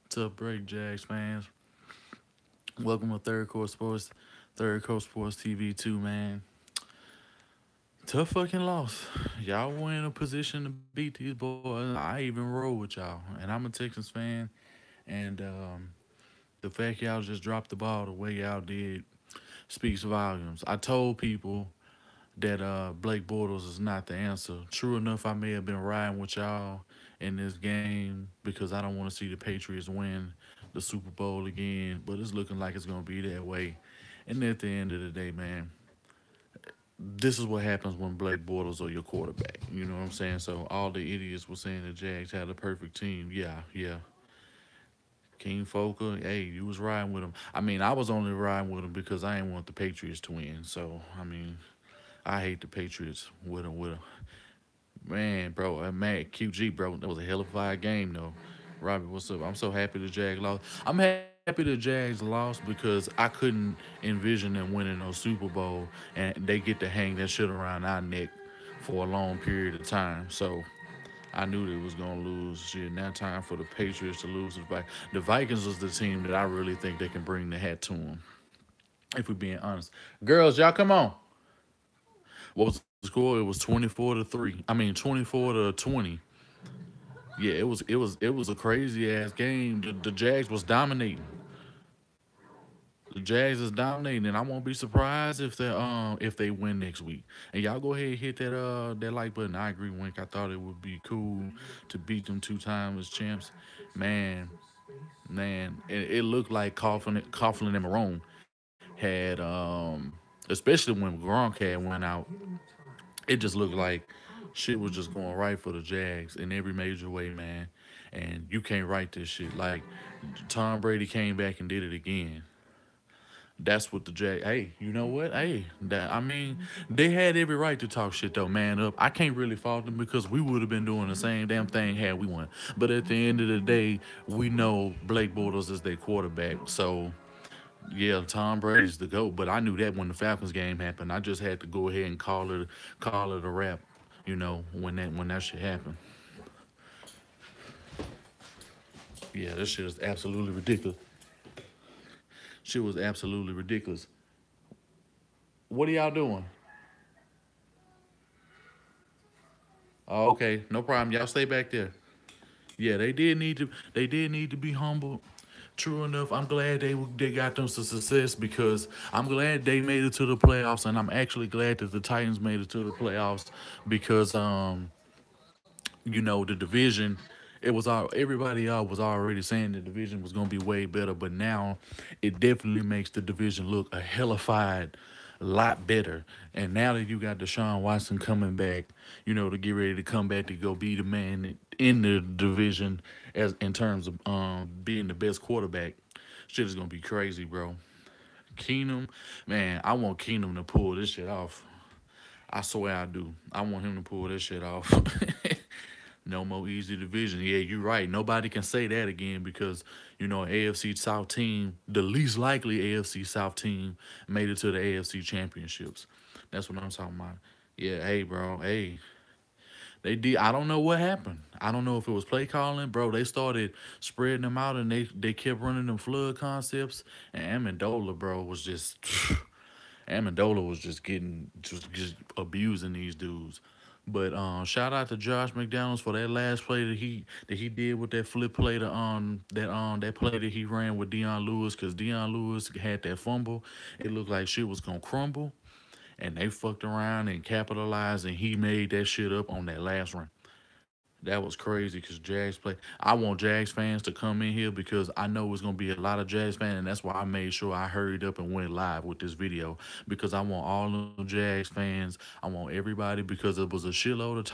What's up, Break Jags fans? Welcome to Third Coast Sports TV 2, man. Tough fucking loss. Y'all were in a position to beat these boys. I even roll with y'all, and I'm a Texans fan. And the fact y'all just dropped the ball the way y'all did speaks volumes. I told people that Blake Bortles is not the answer. True enough, I may have been riding with y'all in this game because I don't want to see the Patriots win the Super Bowl again, but it's looking like it's going to be that way. And at the end of the day, man, this is what happens when Blake Bortles are your quarterback. You know what I'm saying? So all the idiots were saying the Jags had a perfect team. Yeah, yeah. King Folker, hey, you was riding with him. I mean, I was only riding with him because I didn't want the Patriots to win. So, I mean, I hate the Patriots with him. Man, bro, man, QG, bro, that was a hell of a game, though. Robbie, what's up? I'm so happy the Jags lost. I'm happy the Jags lost because I couldn't envision them winning no Super Bowl and they get to hang that shit around our neck for a long period of time. So I knew they was gonna lose. Shit, now time for the Patriots to lose to the Vikings. The Vikings is the team that I really think they can bring the hat to them. If we're being honest, girls, y'all come on. What was the score? It was 24-3. I mean 24-20. Yeah, it was a crazy ass game. The Jags was dominating. The Jags is dominating, and I won't be surprised if they win next week. And y'all go ahead and hit that like button. I agree, Wink. I thought it would be cool to beat them 2 times as champs. Man, man, it looked like Coughlin and Marone had especially when Gronk had went out. It just looked like shit was just going right for the Jags in every major way, man. And you can't write this shit. Like Tom Brady came back and did it again. That's what the Jag. Hey, you know what? Hey, I mean, they had every right to talk shit though. Man up. I can't really fault them because we would have been doing the same damn thing had we won. But at the end of the day, we know Blake Bortles is their quarterback. So yeah, Tom Brady's the GOAT. But I knew that when the Falcons game happened. I just had to go ahead and call it a wrap. You know when that shit happened. Yeah, this shit is absolutely ridiculous. Shit was absolutely ridiculous. What are y'all doing? Oh, okay, no problem. Y'all stay back there. Yeah, they did need to be humble. True enough, I'm glad they got them some success because I'm glad they made it to the playoffs, and I'm actually glad that the Titans made it to the playoffs because the division. It was all everybody was already saying the division was gonna be way better, but now it definitely makes the division look a hellified lot better. And now that you got Deshaun Watson coming back, to get ready to come back to go be the man in the division as in terms of being the best quarterback, shit is gonna be crazy, bro. Keenum, man, I want Keenum to pull this shit off. I swear I do. I want him to pull this shit off. No more easy division. Yeah, you're right. Nobody can say that again because, AFC South team, the least likely AFC South team, made it to the AFC championships. That's what I'm talking about. Yeah, hey, bro. Hey, they did. I don't know what happened. I don't know if it was play calling, bro. They started spreading them out and they kept running them flood concepts. And Amendola, bro, was just Amendola was just abusing these dudes. But shout out to Josh McDaniels for that last play that he did with that flip play to that play that he ran with Deion Lewis because Deion Lewis had that fumble. It looked like shit was gonna crumble, and they fucked around and capitalized, and he made that shit up on that last run. That was crazy because Jags play. I want Jags fans to come in here because I know it's gonna be a lot of Jags fans, and that's why I made sure I hurried up and went live with this video because I want all the Jags fans. I want everybody because it was a shitload of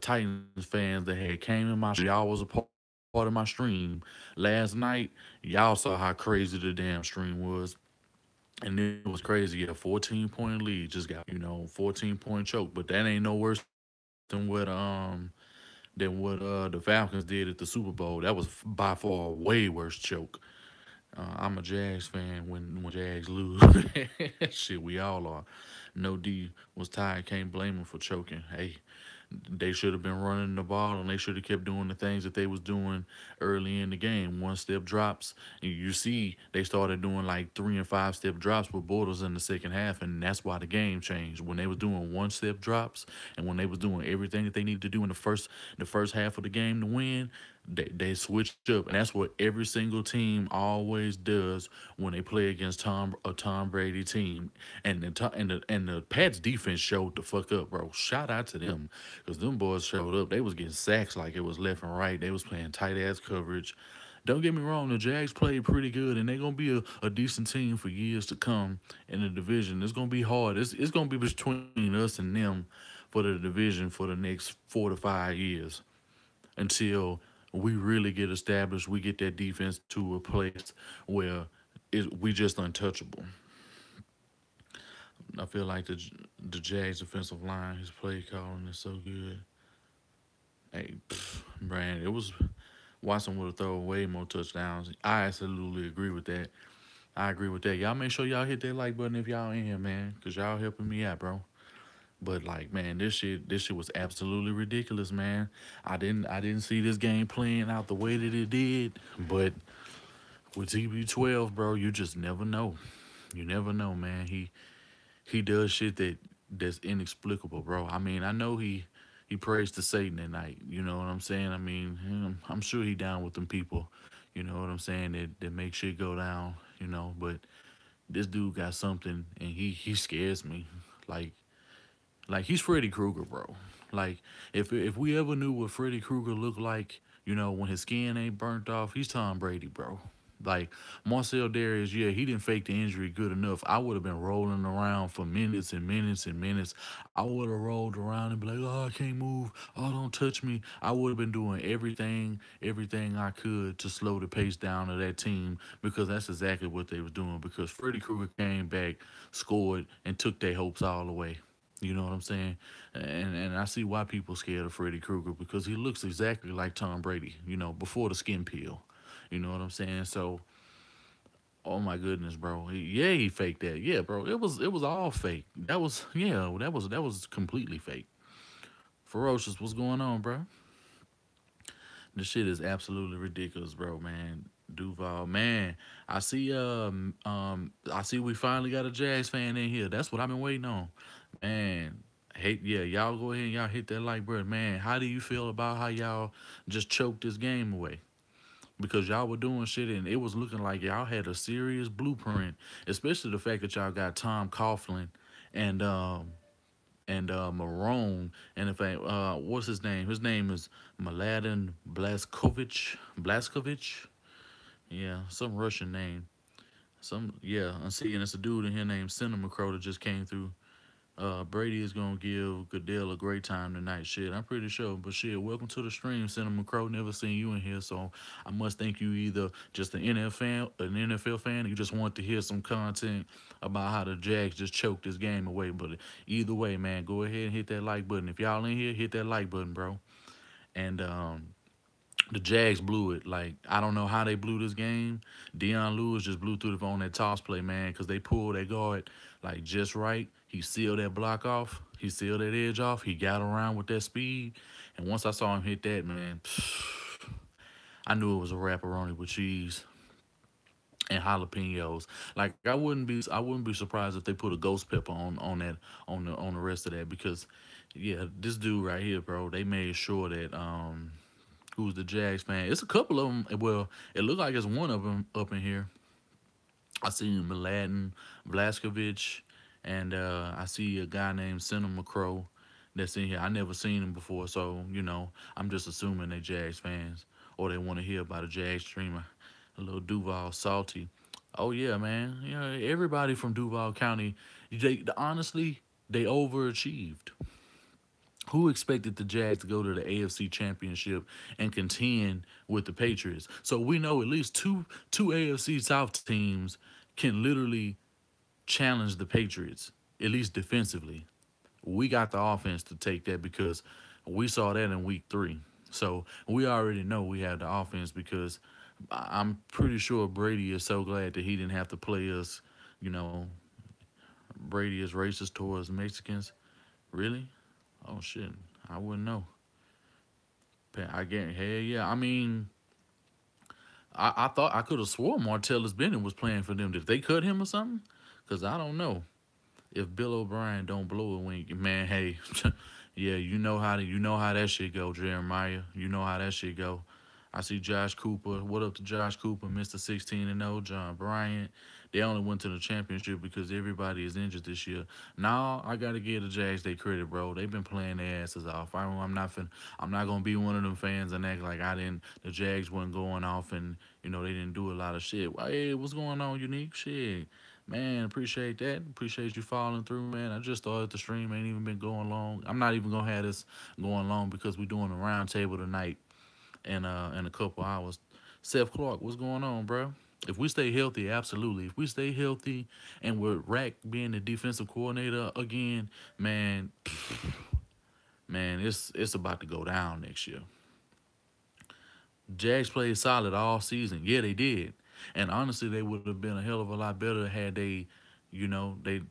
Titans fans that had came in my. Y'all was a part of my stream last night. Y'all saw how crazy the damn stream was. And it was crazy. Yeah, 14-point lead just got 14-point choke. But that ain't no worse than what the Falcons did at the Super Bowl. That was by far a way worse choke. I'm a Jags fan when Jags lose. Shit, we all are. No D was tired. Can't blame him for choking. Hey, They should have been running the ball, and they should have kept doing the things that they was doing early in the game. One step drops, and you see they started doing like 3 and 5 step drops with Bortles in the second half, and that's why the game changed. When they was doing one step drops, and when they was doing everything that they needed to do in the first half of the game to win, they switched up, and that's what every single team always does when they play against a Tom Brady team. And the Pats defense showed the fuck up, bro. Shout out to them, because them boys showed up. They was getting sacks like it was left and right. They was playing tight ass coverage. Don't get me wrong, the Jags played pretty good, and they're gonna be a decent team for years to come in the division. It's gonna be hard. It's gonna be between us and them for the division for the next 4 to 5 years until we really get established. We get that defense to a place where we just untouchable. I feel like the Jags defensive line, his play calling is so good. Hey, Brand, it was Watson would have thrown way more touchdowns. I absolutely agree with that. I agree with that. Y'all make sure y'all hit that like button if y'all in here, man, cause y'all helping me out, bro. But like, man, this shit was absolutely ridiculous, man. I didn't see this game playing out the way that it did, but with TB12, bro, you just never know. You never know, man. He does shit that's inexplicable, bro. I mean, I know he prays to Satan at night. You know what I'm saying? I mean, I'm sure he down with them people. You know what I'm saying? That make shit go down. You know, but this dude got something, and he scares me. Like like he's Freddy Krueger, bro. Like if we ever knew what Freddy Krueger looked like, when his skin ain't burnt off, he's Tom Brady, bro. Like Marcel Darius, yeah, he didn't fake the injury good enough. I would have been rolling around for minutes and minutes and minutes. I would have rolled around and be like, "Oh, I can't move. Oh, don't touch me." I would have been doing everything I could to slow the pace down of that team because that's exactly what they was doing. Because Freddy Krueger came back, scored, and took their hopes all away. You know what I'm saying? And I see why people scared of Freddy Krueger because he looks exactly like Tom Brady, before the skin peel. You know what I'm saying? So, oh my goodness, bro. Yeah, he faked that. Yeah, bro. It was all fake. That was completely fake. Ferocious, what's going on, bro? This shit is absolutely ridiculous, bro, man. Duval, man. I see we finally got a Jags fan in here. That's what I've been waiting on. Man, hey, yeah, y'all go ahead and y'all hit that like button. Man, how do you feel about how y'all just choked this game away? Because y'all were doing shit and it was looking like y'all had a serious blueprint, especially the fact that y'all got Tom Coughlin and Marone, and if I what's his name? His name is Mladen Blaskovich. Yeah, some Russian name. And it's a dude in here named Cinema Crow that just came through. Brady is gonna give Goodell a great time tonight. Shit, I'm pretty sure. But shit, welcome to the stream, Cinema Crow. Never seen you in here, so I must think you either just an NFL fan, or you just want to hear some content about how the Jags just choked this game away. But either way, man, go ahead and hit that like button. If y'all in here, hit that like button, bro. And the Jags blew it. Like I don't know how they blew this game. Deion Lewis just blew through the on that toss play, man, because they pulled that guard like just right. He sealed that block off. He sealed that edge off. He got around with that speed, and once I saw him hit that, man, I knew it was a wrapperoni with cheese and jalapenos. Like I wouldn't be surprised if they put a ghost pepper on that on the rest of that because yeah, this dude right here, bro, they made sure that who's the Jags fan. It's a couple of them. Well, it looked like it's one of them up in here. I see Mladen Blaskovich, and I see a guy named Cinema Crow that's in here. I never seen him before, so I'm just assuming they Jags fans or they want to hear about a Jags streamer. A little Duval salty. Oh yeah, man. Everybody from Duval County, honestly they overachieved. Who expected the Jags to go to the AFC Championship and contend with the Patriots? So we know at least two AFC South teams can literally challenge the Patriots, at least defensively. We got the offense to take that because we saw that in week 3. So we already know we have the offense because I'm pretty sure Brady is so glad that he didn't have to play us. You know, Brady is racist towards Mexicans. Really? Oh shit. I wouldn't know. I get hell yeah. I mean, I thought I could have swore Martellus Bennett was playing for them. Did they cut him or something? Cause I don't know. If Bill O'Brien don't blow a wink, man, hey, yeah, you know how that shit go, Jeremiah. You know how that shit go. I see Josh Cooper. What up to Josh Cooper, Mr. 16-0, John Bryant. They only went to the championship because everybody is injured this year. Now I gotta give the Jags their credit, bro. They've been playing their asses off. I'm not gonna be one of them fans and act like I didn't. The Jags wasn't going off and they didn't do a lot of shit. Hey, what's going on, unique shit? Man, appreciate that. Appreciate you following through, man. I just thought the stream ain't even been going long. I'm not even gonna have this going long because we're doing a round table tonight in a couple hours. Seth Clark, what's going on, bro? If we stay healthy, absolutely. If we stay healthy and we're Rack being the defensive coordinator again, man, man, it's about to go down next year. Jags played solid all season. Yeah, they did. And honestly, they would have been a hell of a lot better had they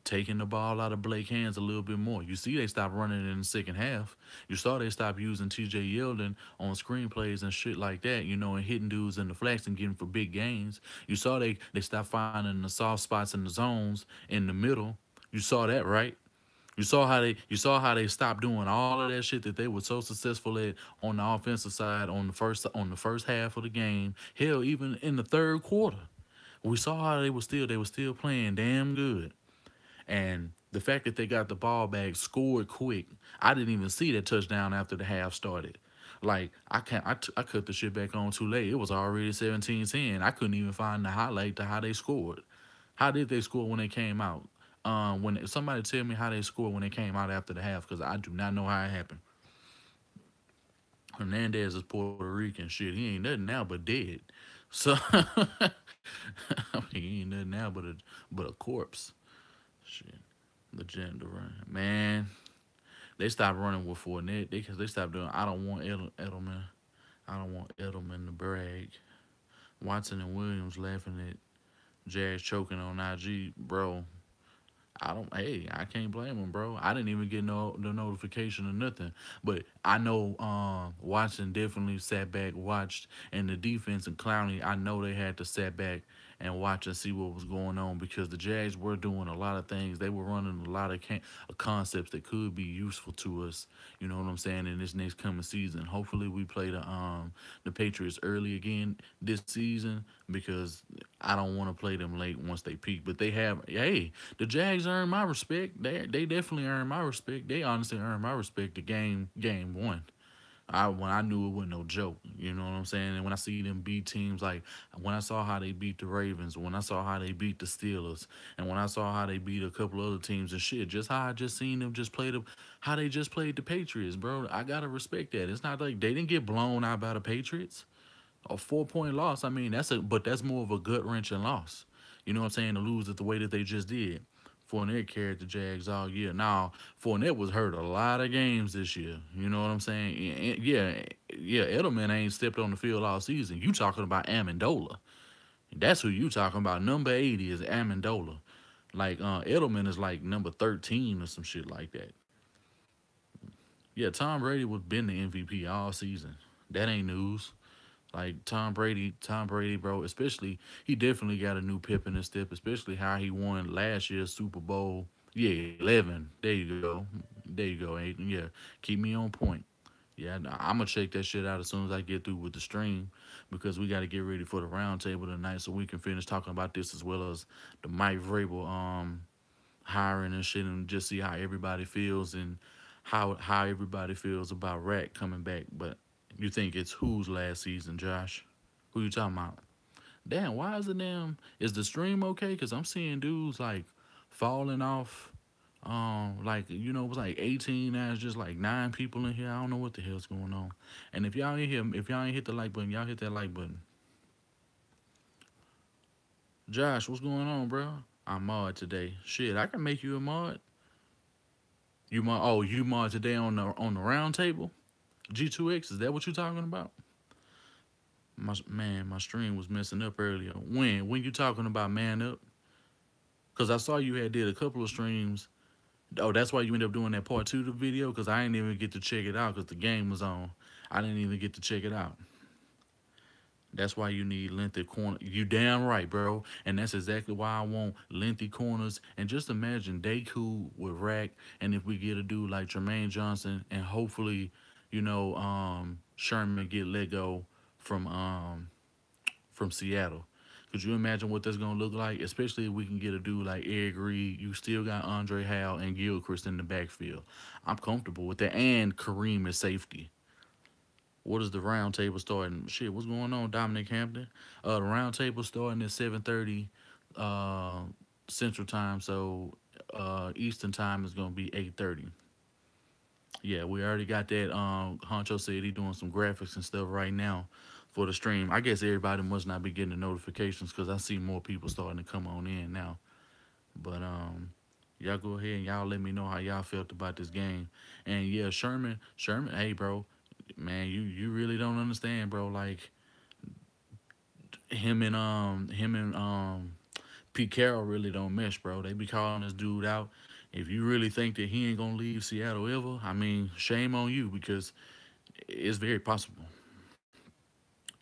taken the ball out of Blake's hands a little bit more. You see, they stopped running in the second half. You saw they stopped using T.J. Yeldon on screenplays and shit like that, and hitting dudes in the flats and getting for big gains. You saw they stopped finding the soft spots in the zones in the middle. You saw that, right? You saw how they stopped doing all of that shit that they were so successful at on the offensive side on the first half of the game. Hell, even in the third quarter, we saw how they were still playing damn good. And the fact that they got the ball back, scored quick. I didn't even see that touchdown after the half started. Like I can't, I cut the shit back on too late. It was already 17-10. I couldn't even find the highlight to how they scored. How did they score when they came out? When somebody tell me how they scored when they came out after the half, because I do not know how it happened. Hernandez is Puerto Rican shit. He ain't nothing now but dead. So I mean, he ain't nothing now but a corpse. Shit, the gender run, man. They stopped running with Fournette because they stopped doing. I don't want Edelman. I don't want Edelman to brag. Watson and Williams laughing at Jazz choking on IG, bro. I don't. Hey, I can't blame him, bro. I didn't even get no notification or nothing. But I know Watson definitely sat back, watched, and the defense and Clowney. I know they had to sat back and watch and see what was going on because the Jags were doing a lot of things. They were running a lot of concepts that could be useful to us. You know what I'm saying? In this next coming season, hopefully we play the Patriots early again this season because I don't want to play them late once they peak. But they have. Hey, the Jags earned my respect. They definitely earned my respect. They honestly earned my respect. The game one. When I knew it wasn't no joke, you know what I'm saying. And when I see them beat teams like when I saw how they beat the Ravens, when I saw how they beat the Steelers, and when I saw how they beat a couple other teams and shit, just how I just seen them just play how they just played the Patriots, bro. I gotta respect that. It's not like they didn't get blown out by the Patriots. A 4 point loss. I mean, that's more of a gut wrenching loss. You know what I'm saying? To lose it the way that they just did. Fournette carried the Jags all year. Now, Fournette was hurt a lot of games this year. You know what I'm saying? Yeah, yeah. Edelman ain't stepped on the field all season. You talking about Amendola? That's who you talking about. Number 80 is Amendola. Like Edelman is like number 13 or some shit like that. Yeah, Tom Brady was been the MVP all season. That ain't news. Like Tom Brady, bro, especially he definitely got a new pip in his step, especially how he won last year's Super Bowl. Yeah, 11. There you go. There you go, Aiden. Yeah, keep me on point. Yeah, I'm gonna check that shit out as soon as I get through with the stream because we got to get ready for the roundtable tonight so we can finish talking about this as well as the Mike Vrabel hiring and shit and just see how everybody feels and how everybody feels about Rat coming back. But you think it's whose last season, Josh? Who you talking about? Damn, why is the damn is the stream okay? Cause I'm seeing dudes like falling off. Like it was like 18 now. It's just like 9 people in here. I don't know what the hell's going on. And if y'all ain't here, if y'all ain't hit the like button, y'all hit that like button. Josh, what's going on, bro? I'm mod today. Shit, I can make you a mod. You mod? Oh, you mod today on the round table. G2X. Is that what you talking about? My stream was messing up earlier. When you talking about man up? Cause I saw you had did a couple of streams Oh, that's why you end up doing that part two of the video because I didn't even get to check it out because the game was on. I didn't even get to check it out. That's why you need lengthy corner. You damn right, bro. And that's exactly why I want lengthy corners. And just imagine they cool with Rack, and if we get a dude like Jermaine Johnson, and hopefully, Sherman get let go from from Seattle. Could you imagine what that's gonna look like? Especially if we can get a dude like Eric Reed. You still got Andre Howe and Gilchrist in the backfield. I'm comfortable with that. And Kareem is safety. What is the round table starting? Shit, what's going on, Dominic Hampton? The round table starting at 7:30 uh, Central Time, so Eastern Time is gonna be 8:30. Yeah, we already got that. Honcho said he doing some graphics and stuff right now for the stream. I guess everybody must not be getting the notifications because I see more people starting to come on in now. But y'all go ahead and y'all let me know how y'all felt about this game. And yeah, Sherman, hey bro, man, you really don't understand, bro. Like him and Pete Carroll really don't mesh, bro. They be calling this dude out. If you really think that he ain't gonna leave Seattle ever, I mean, shame on you because it's very possible.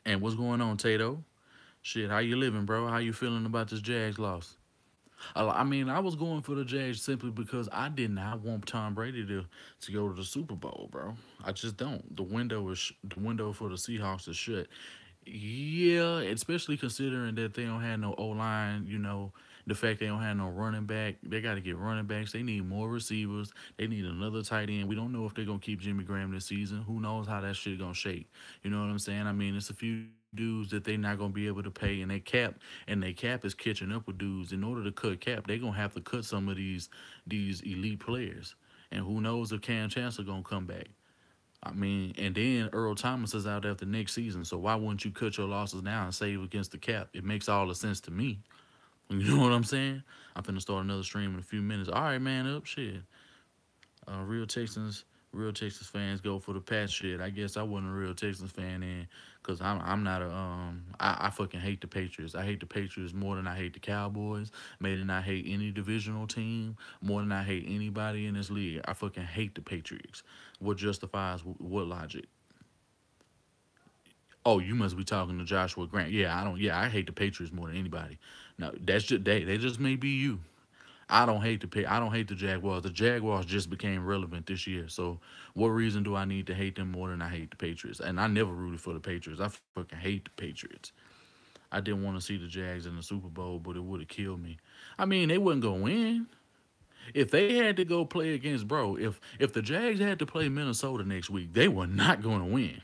And what's going on, Tato? Shit, how you living, bro? How you feeling about this Jags loss? I mean, I was going for the Jags simply because I did not want Tom Brady to go to the Super Bowl, bro. I just don't. The window for the Seahawks is shut. Yeah, especially considering that they don't have no O line. The fact they don't have no running back. They got to get running backs. They need more receivers. They need another tight end. We don't know if they're gonna keep Jimmy Graham this season. Who knows how that shit gonna shake? You know what I'm saying? I mean, it's a few dudes that they not gonna be able to pay, and they cap is catching up with dudes. In order to cut cap, they gonna have to cut some of these elite players. And who knows if Cam Chancellor gonna come back? I mean, and then Earl Thomas is out after next season. So why wouldn't you cut your losses now and save against the cap? It makes all the sense to me. You know what I'm saying? I'm finna start another stream in a few minutes. All right, man. Up shit. Uh, real Texans, real Texas fans go for the Pats shit. I guess I wasn't a real Texans fan then, cause I'm not a I fucking hate the Patriots. I hate the Patriots more than I hate the Cowboys. More than I hate any divisional team. More than I hate anybody in this league. I fucking hate the Patriots. What justifies what logic? Oh, you must be talking to Joshua Grant. Yeah, I don't. Yeah, I hate the Patriots more than anybody. No, that's just they just may be you. I don't hate the Jaguars. The Jaguars just became relevant this year. So what reason do I need to hate them more than I hate the Patriots? And I never rooted for the Patriots. I fucking hate the Patriots. I didn't want to see the Jags in the Super Bowl, but it would have killed me. I mean, they wouldn't go win. If they had to go play against bro, if the Jags had to play Minnesota next week, they were not going to win.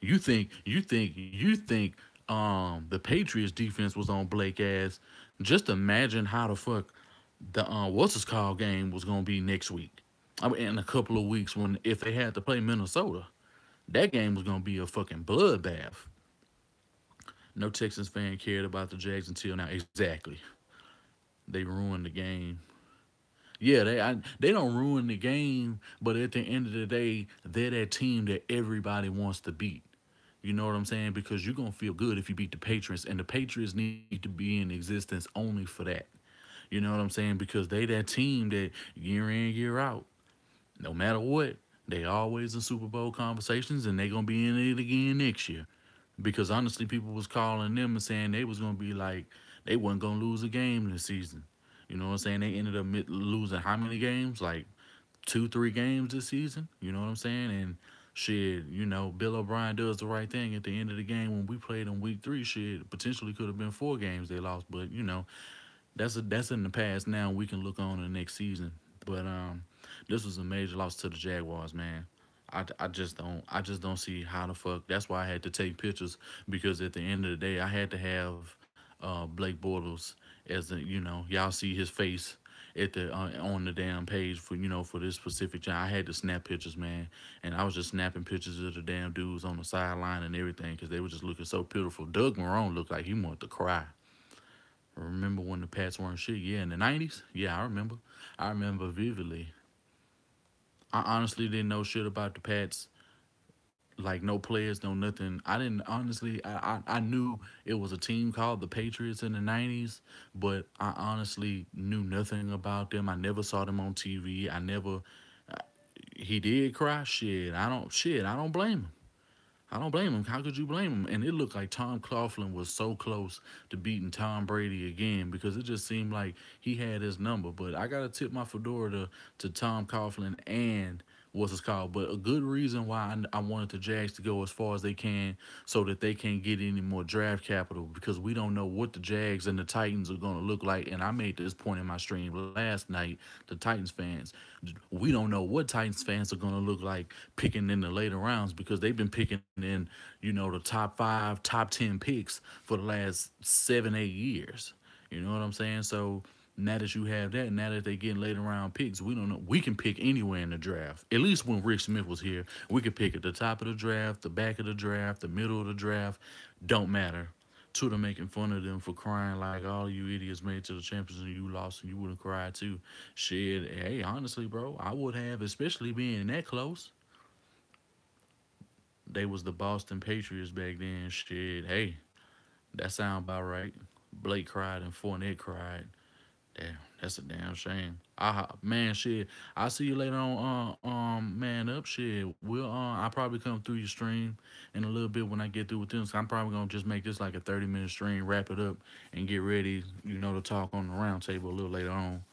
You think the Patriots defense was on Blake ass. Just imagine how the fuck the what's his call game was gonna be next week. I mean, in a couple of weeks when if they had to play Minnesota, that game was gonna be a fucking bloodbath. No Texans fan cared about the Jags until now. Exactly, they ruined the game. Yeah, they don't ruin the game, but at the end of the day, they're that team that everybody wants to beat. You know what I'm saying? Because you're gonna feel good if you beat the Patriots, and the Patriots need to be in existence only for that. You know what I'm saying? Because they that team that year in, year out, no matter what, they always in Super Bowl conversations and they gonna be in it again next year. Because honestly, people was calling them and saying they was gonna be like they wasn't gonna lose a game this season. You know what I'm saying? They ended up losing how many games? Like two, 3 games this season. You know what I'm saying? And shit, Bill O'Brien does the right thing at the end of the game when we played in week 3. Shit, potentially could have been 4 games they lost, but that's in the past. Now we can look on the next season. But this was a major loss to the Jaguars, man. I just don't see how the fuck. That's why I had to take pictures because at the end of the day, I had to have Blake Bortles as y'all see his face at the on the damn page for this specific time. I had to snap pictures, man, and I was just snapping pictures of the damn dudes on the sideline and everything because they were just looking so pitiful. Doug Marone looked like he wanted to cry. Remember when the Pats weren't shit? Yeah, in the 90s? Yeah, I remember. I remember vividly. I honestly didn't know shit about the Pats like no players, no nothing. I didn't honestly. I knew it was a team called the Patriots in the '90s, but I honestly knew nothing about them. I never saw them on TV. I never. He did cry. Shit, I don't. Shit, I don't blame him. I don't blame him. How could you blame him? And it looked like Tom Coughlin was so close to beating Tom Brady again because it just seemed like he had his number. But I gotta tip my fedora to Tom Coughlin and what's it called. But a good reason why I wanted the Jags to go as far as they can so that they can't get any more draft capital because we don't know what the Jags and the Titans are gonna look like. And I made this point in my stream last night. The Titans fans, we don't know what Titans fans are gonna look like picking in the later rounds because they've been picking in, the top 5, top 10 picks for the last 7, 8 years. You know what I'm saying? So now that you have that, now that they getting later round picks, we don't know. We can pick anywhere in the draft. At least when Rick Smith was here, we could pick at the top of the draft, the back of the draft, the middle of the draft. Don't matter. Twitter making fun of them for crying like all you idiots made to the champions and you lost and you would have cried too. Shit, hey, honestly, bro, I would have, especially being that close. They was the Boston Patriots back then. Shit, hey, that sound about right. Blake cried and Fournette cried. Damn, that's a damn shame. Man, shit. I'll see you later on. Man up. Shit, we'll. I'll probably come through your stream in a little bit when I get through with them. So I'm probably gonna just make this like a 30-minute stream, wrap it up, and get ready. To talk on the round table a little later on.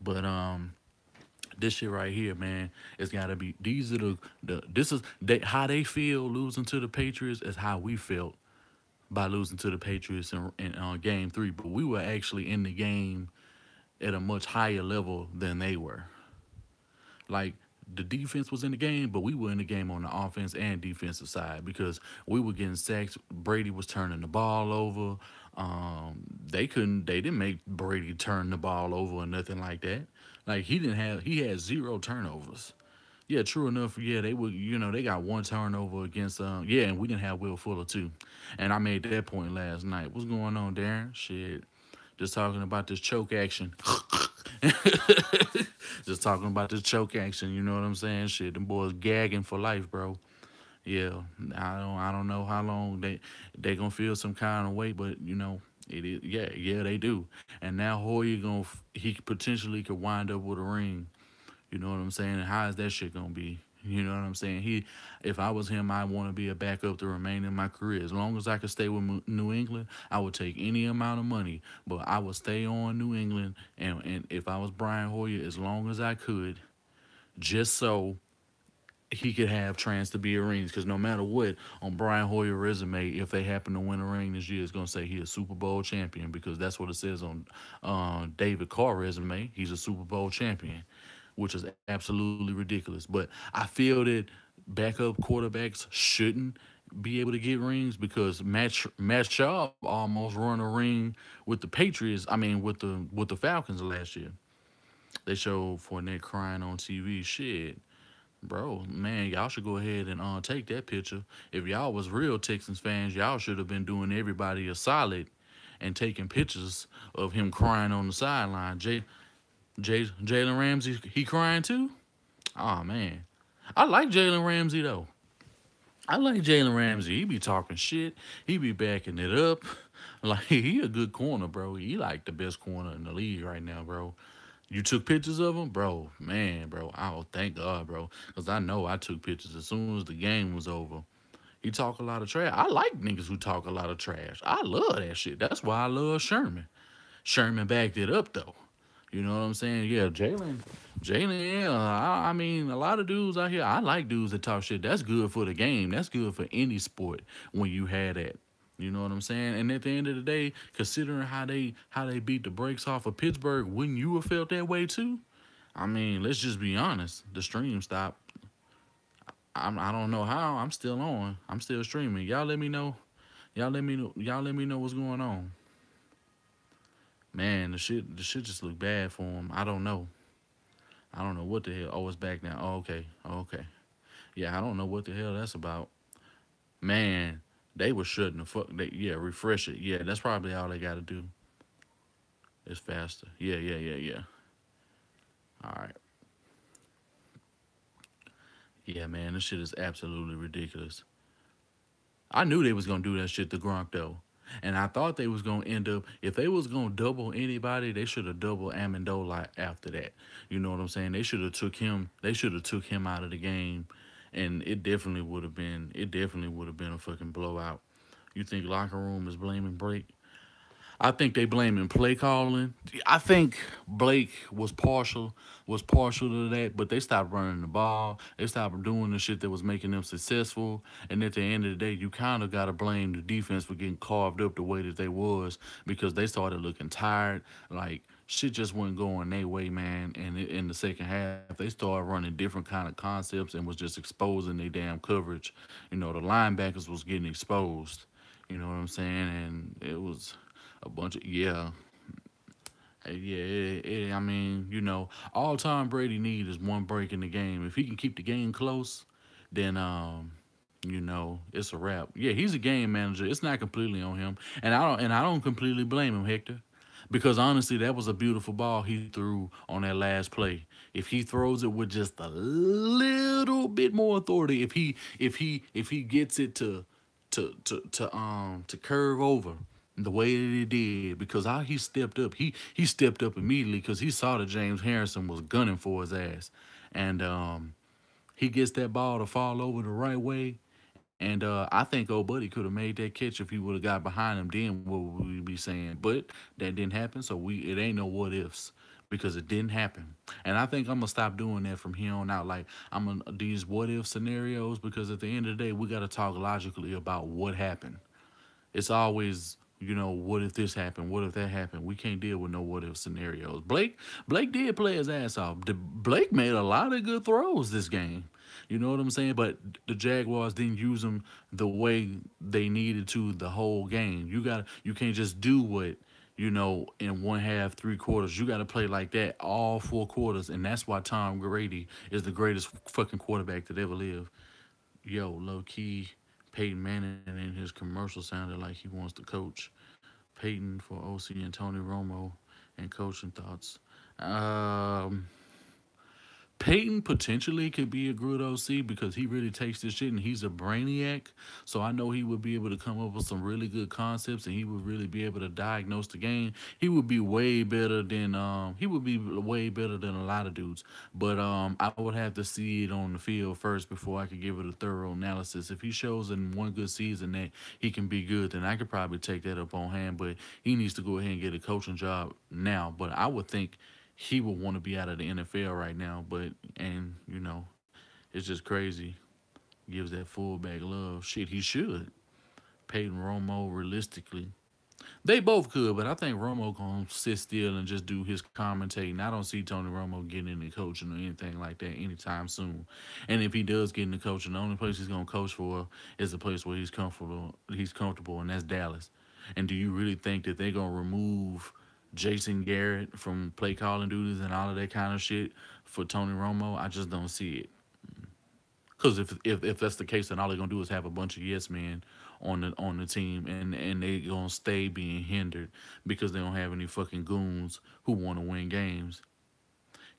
But this shit right here, man, it's gotta be. These are the this is how they feel losing to the Patriots is how we felt by losing to the Patriots in game three. But we were actually in the game at a much higher level than they were. Like the defense was in the game, but we were in the game on the offense and defensive side because we were getting sacks. Brady was turning the ball over. They didn't make Brady turn the ball over or nothing like that. Like he had zero turnovers. Yeah, true enough. Yeah, they would. They got one turnover against. Yeah, and we didn't have Will Fuller too. And I made that point last night. What's going on, Darren? Shit, just talking about this choke action. Just talking about this choke action. You know what I'm saying? Shit, them boys gagging for life, bro. Yeah, I don't know how long they gonna feel some kind of way, but it is. Yeah, they do. And now Hoyer he potentially could wind up with a ring. You know what I'm saying? And how is that shit gonna be? You know what I'm saying? If I was him, I want to be a backup to remain in my career. As long as I could stay with New England, I would take any amount of money, but I would stay on New England. And if I was Brian Hoyer, as long as I could, just so he could have chance to be a ring. Because no matter what, on Brian Hoyer resume, if they happen to win a ring this year, it's gonna say he's a Super Bowl champion because that's what it says on David Carr resume. He's a Super Bowl champion, which is absolutely ridiculous. But I feel that backup quarterbacks shouldn't be able to get rings because Matt Schaub almost run a ring with the Patriots. I mean, with the Falcons last year. They showed Fournette crying on TV. Shit, bro, man, y'all should go ahead and take that picture. If y'all was real Texans fans, y'all should have been doing everybody a solid and taking pictures of him crying on the sideline. Jalen Ramsey, he crying too? Oh man. I like Jalen Ramsey though. I like Jalen Ramsey. He be talking shit. He be backing it up. Like he a good corner, bro. He like the best corner in the league right now, bro. You took pictures of him, bro. Man, bro. Oh, thank God, bro. Cause I know I took pictures as soon as the game was over. He talk a lot of trash. I like niggas who talk a lot of trash. I love that shit. That's why I love Sherman. Sherman backed it up though. You know what I'm saying? Yeah, Jalen. Yeah. I mean, a lot of dudes out here. I like dudes that talk shit. That's good for the game. That's good for any sport when you had that. You know what I'm saying? And at the end of the day, considering how they beat the brakes off of Pittsburgh, wouldn't you have felt that way too? I mean, let's just be honest. The stream stopped. I don't know how. I'm still on. I'm still streaming. Y'all let me know. Y'all let me know. Y'all let me know what's going on. Man, the shit just look bad for him. I don't know. I don't know what the hell. Oh, it's back now. Oh, okay. Oh, okay. Yeah, I don't know what the hell that's about. Man, they were shutting the fuck. Yeah, refresh it. Yeah, that's probably all they got to do. It's faster. Yeah. All right. Yeah, man, this shit is absolutely ridiculous. I knew they was gonna do that shit to Gronk though. And I thought they was gonna end up if they was gonna double anybody, they should have doubled Amendola after that. You know what I'm saying? They should have took him out of the game, and it definitely would have been a fucking blowout. You think locker room is blaming Blake? I think they blaming play calling. I think Blake was partial to that, but they stopped running the ball. They stopped doing the shit that was making them successful. And at the end of the day, you kind of gotta blame the defense for getting carved up the way that they was because they started looking tired. Like shit just wasn't going their way, man. And in the second half, they started running different kind of concepts and was just exposing their damn coverage. You know, the linebackers was getting exposed. You know what I'm saying? And it was a bunch of yeah. I mean, you know, all Tom Brady need is one break in the game. If he can keep the game close, then you know, it's a wrap. Yeah, he's a game manager. It's not completely on him, and I don't completely blame him, Hector, because honestly, that was a beautiful ball he threw on that last play. If he throws it with just a little bit more authority, if he gets it to curve over the way that he did because how he stepped up, he stepped up immediately because he saw that James Harrison was gunning for his ass, and he gets that ball to fall over the right way. And I think old buddy could have made that catch if he would have got behind him. Then what would we be saying? But that didn't happen, so we it ain't no what ifs because it didn't happen. And I think I'm gonna stop doing that from here on out. Like I'm gonna these what if scenarios because at the end of the day we gotta talk logically about what happened. It's always, you know, what if this happened? What if that happened? We can't deal with no what if scenarios. Blake did play his ass off. Blake made a lot of good throws this game. You know what I'm saying? But the Jaguars didn't use them the way they needed to the whole game. You can't just do what you know in one half, 3 quarters. You got to play like that all 4 quarters, and that's why Tom Brady is the greatest fucking quarterback that ever lived. Yo, low key, Peyton Manning in his commercial sounded like he wants to coach. Peyton for OC and Tony Romo and coaching thoughts. Um, Peyton potentially could be a good OC because he really takes this shit and he's a brainiac. So I know he would be able to come up with some really good concepts and he would really be able to diagnose the game. He would be way better than a lot of dudes. But I would have to see it on the field first before I could give it a thorough analysis. If he shows in one good season that he can be good, then I could probably take that up on hand. But he needs to go ahead and get a coaching job now. But I would think he would want to be out of the NFL right now. But and you know, it's just crazy. Gives that fullback love. Shit, he should. Peyton Romo, realistically, they both could, but I think Romo gonna sit still and just do his commentating. I don't see Tony Romo getting into coaching or anything like that anytime soon. And if he does get into coaching, the only place he's gonna coach for is the place where he's comfortable. He's comfortable, and that's Dallas. And do you really think that they're gonna remove Jason Garrett from play calling duties and all of that kind of shit for Tony Romo? I just don't see it. Because if that's the case, then all they're gonna do is have a bunch of yes men on the team, and they gonna stay being hindered because they don't have any fucking goons who want to win games.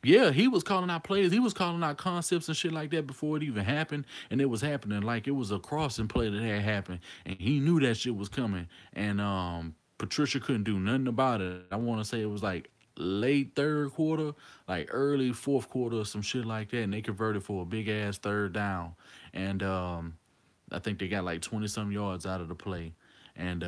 Yeah, he was calling out plays. He was calling out concepts and shit like that before it even happened, and it was happening like it was a crossing play that had happened, and he knew that shit was coming, and Patricia couldn't do nothing about it. I want to say it was like late third quarter, like early fourth quarter, or some shit like that, and they converted for a big ass third down, and I think they got like 20 some yards out of the play, and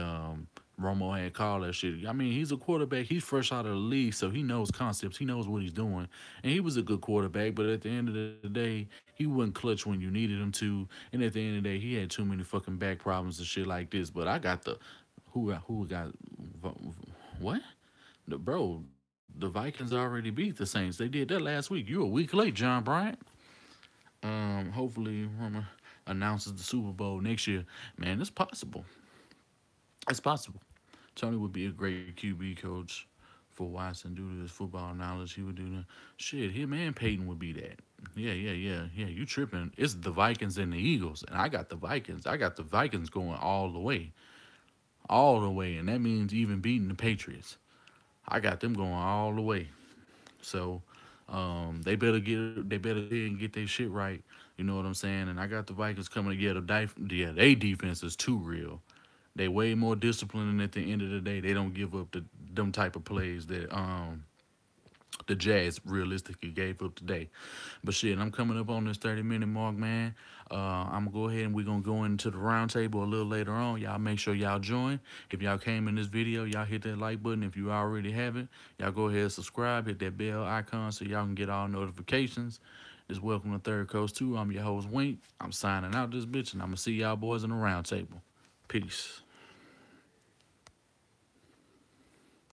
Romo had called that shit. I mean, he's a quarterback. He's fresh out of the league, so he knows concepts. He knows what he's doing, and he was a good quarterback. But at the end of the day, he wasn't clutch when you needed him to. And at the end of the day, he had too many fucking back problems and shit like this. But I got the who got what? The Vikings already beat the Saints. They did that last week. You a week late, John Bryant. Hopefully, Roman announces the Super Bowl next year. Man, it's possible. It's possible. Tony would be a great QB coach for Watson due to his football knowledge. He would do the shit. Him and Peyton would be that. Yeah. You tripping? It's the Vikings and the Eagles, and I got the Vikings. I got the Vikings going all the way, and that means even beating the Patriots. I got them going all the way. So, They better go ahead and get their shit right. You know what I'm saying? And I got the Vikings coming together. Yeah, they defense is too real. They way more disciplined, and at the end of the day, they don't give up them type of plays that the Jags realistically gave up today. But shit, I'm coming up on this 30-minute mark, man. I'm gonna go ahead and we're gonna go into the roundtable a little later on. Y'all make sure y'all join. If y'all came in this video, y'all hit that like button. If you already haven't, y'all go ahead and subscribe, hit that bell icon so y'all can get all notifications. This Welcome to Third Coast 2. I'm your host, Wink. I'm signing out this bitch, and I'm gonna see y'all boys in the roundtable. Peace.